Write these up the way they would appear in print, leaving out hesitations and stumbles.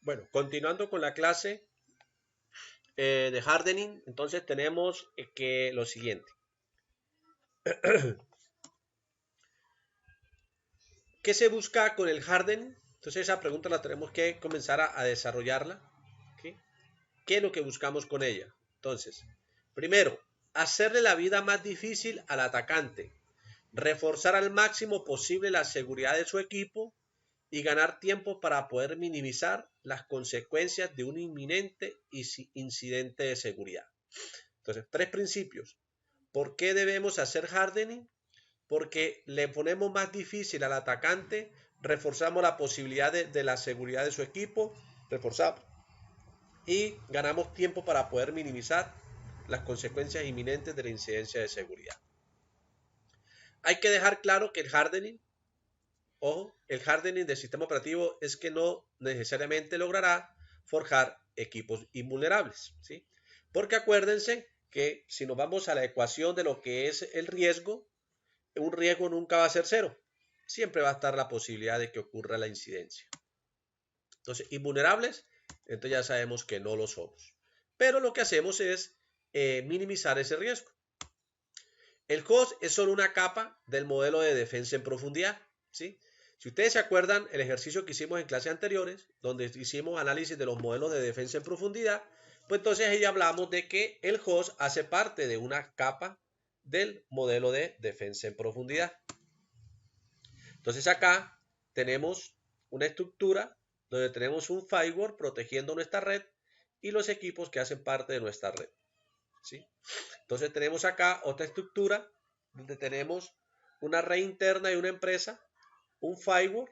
Bueno, continuando con la clase de hardening, entonces tenemos que lo siguiente. ¿Qué se busca con el hardening? Entonces esa pregunta la tenemos que comenzar a desarrollarla. ¿Okay? ¿Qué es lo que buscamos con ella? Entonces, primero, hacerle la vida más difícil al atacante, reforzar al máximo posible la seguridad de su equipo y ganar tiempo para poder minimizar las consecuencias de un inminente incidente de seguridad. Entonces, tres principios. ¿Por qué debemos hacer hardening? Porque le ponemos más difícil al atacante, reforzamos la posibilidad de la seguridad de su equipo, reforzamos y ganamos tiempo para poder minimizar las consecuencias inminentes de la incidencia de seguridad. Hay que dejar claro que el hardening, ojo, el hardening del sistema operativo es que no necesariamente logrará forjar equipos invulnerables, ¿sí? Porque acuérdense que si nos vamos a la ecuación de lo que es el riesgo, un riesgo nunca va a ser cero. Siempre va a estar la posibilidad de que ocurra la incidencia. Entonces, invulnerables, entonces ya sabemos que no lo somos. Pero lo que hacemos es minimizar ese riesgo. El host es solo una capa del modelo de defensa en profundidad, ¿sí? Si ustedes se acuerdan el ejercicio que hicimos en clases anteriores, donde hicimos análisis de los modelos de defensa en profundidad, pues entonces ahí hablamos de que el host hace parte de una capa del modelo de defensa en profundidad. Entonces acá tenemos una estructura donde tenemos un firewall protegiendo nuestra red y los equipos que hacen parte de nuestra red, ¿sí? Entonces tenemos acá otra estructura donde tenemos una red interna de una empresa, un firewall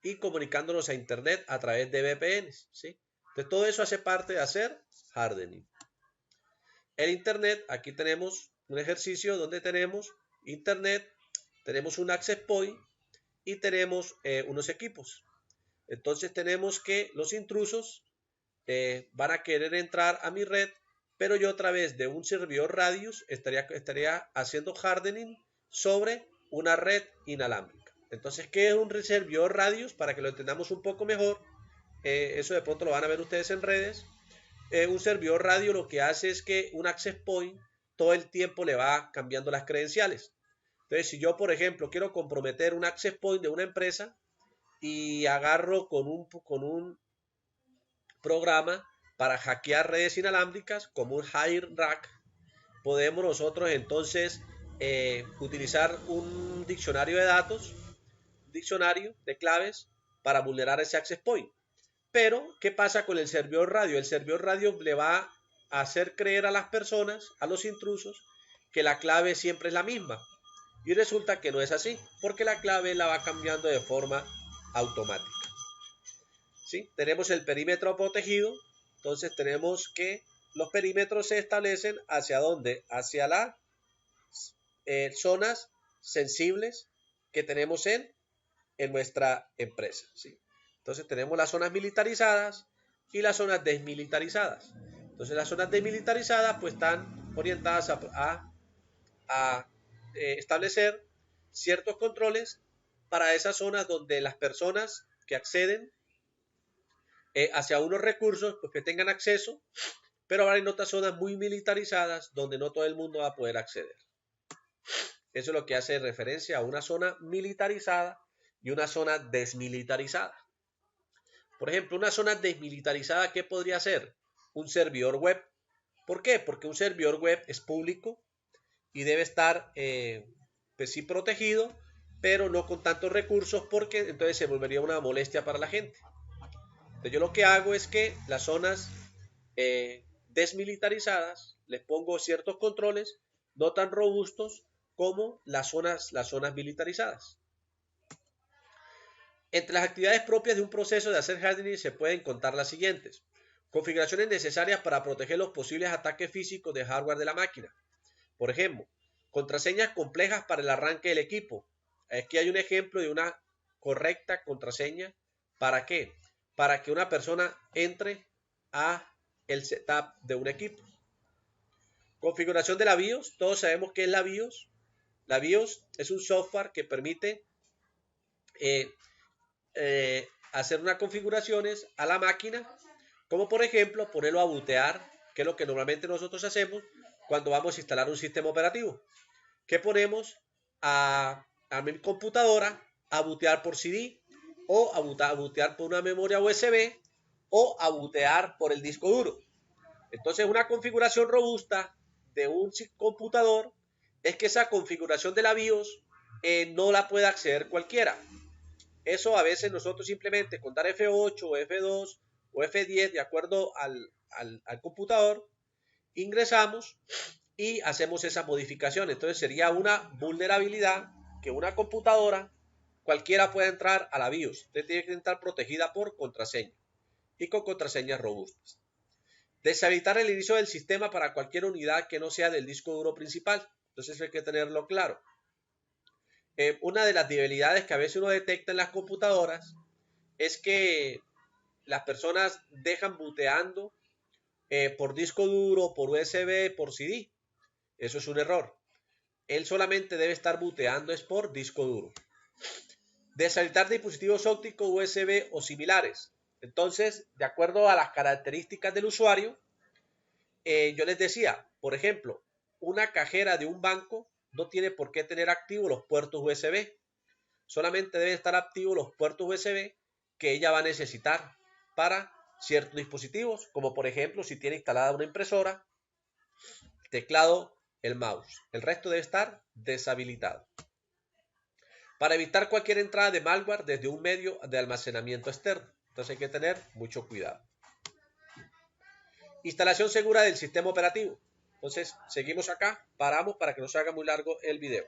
y comunicándonos a internet a través de VPNs, ¿sí? Entonces todo eso hace parte de hacer hardening. El internet, aquí tenemos un ejercicio donde tenemos internet, tenemos un access point y tenemos unos equipos. Entonces tenemos que los intrusos van a querer entrar a mi red, pero yo a través de un servidor radius estaría haciendo hardening sobre una red inalámbrica. Entonces, ¿qué es un servidor radius? Para que lo entendamos un poco mejor, eso de pronto lo van a ver ustedes en redes. Un servidor radio lo que hace es que un access point todo el tiempo le va cambiando las credenciales. Entonces, si yo, por ejemplo, quiero comprometer un access point de una empresa y agarro con un programa para hackear redes inalámbricas como un HiRack, podemos nosotros entonces utilizar un diccionario de datos, un diccionario de claves para vulnerar ese access point. Pero, ¿qué pasa con el servidor radio? El servidor radio le va a hacer creer a las personas, a los intrusos, que la clave siempre es la misma. Y resulta que no es así, porque la clave la va cambiando de forma automática. ¿Sí? Tenemos el perímetro protegido, entonces tenemos que los perímetros se establecen hacia dónde, hacia las zonas sensibles que tenemos en nuestra empresa, ¿sí? Entonces tenemos las zonas militarizadas y las zonas desmilitarizadas. Entonces las zonas desmilitarizadas pues están orientadas a establecer ciertos controles para esas zonas donde las personas que acceden hacia unos recursos pues que tengan acceso, pero ahora hay otras zonas muy militarizadas donde no todo el mundo va a poder acceder. Eso es lo que hace referencia a una zona militarizada y una zona desmilitarizada. Por ejemplo, una zona desmilitarizada, ¿qué podría ser? Un servidor web. ¿Por qué? Porque un servidor web es público y debe estar, pues sí, protegido, pero no con tantos recursos porque entonces se volvería una molestia para la gente. Entonces yo lo que hago es que las zonas desmilitarizadas les pongo ciertos controles no tan robustos como las zonas militarizadas. Entre las actividades propias de un proceso de hacer hardening se pueden contar las siguientes. Configuraciones necesarias para proteger los posibles ataques físicos de hardware de la máquina. Por ejemplo, contraseñas complejas para el arranque del equipo. Aquí hay un ejemplo de una correcta contraseña. ¿Para qué? Para que una persona entre a el setup de un equipo. Configuración de la BIOS. Todos sabemos qué es la BIOS. La BIOS es un software que permite hacer unas configuraciones a la máquina, como por ejemplo ponerlo a bootear, que es lo que normalmente nosotros hacemos cuando vamos a instalar un sistema operativo, que ponemos a mi computadora a bootear por CD o a bootear por una memoria USB o a bootear por el disco duro. Entonces, una configuración robusta de un computador es que esa configuración de la BIOS no la puede acceder cualquiera. Eso a veces nosotros simplemente con dar F8 o F2 o F10 de acuerdo al computador, ingresamos y hacemos esa modificación. Entonces sería una vulnerabilidad que una computadora cualquiera puede entrar a la BIOS. Usted tiene que estar protegida por contraseña y con contraseñas robustas. Deshabilitar el inicio del sistema para cualquier unidad que no sea del disco duro principal. Entonces hay que tenerlo claro. Una de las debilidades que a veces uno detecta en las computadoras es que las personas dejan booteando por disco duro, por USB, por CD. Eso es un error. Él solamente debe estar booteando es por disco duro. Deshabilitar dispositivos ópticos USB o similares. Entonces, de acuerdo a las características del usuario, yo les decía, por ejemplo, una cajera de un banco no tiene por qué tener activos los puertos USB. Solamente deben estar activos los puertos USB que ella va a necesitar para ciertos dispositivos, como por ejemplo si tiene instalada una impresora, el teclado, el mouse. El resto debe estar deshabilitado. Para evitar cualquier entrada de malware desde un medio de almacenamiento externo. Entonces hay que tener mucho cuidado. Instalación segura del sistema operativo. Entonces seguimos acá, paramos para que no se haga muy largo el video.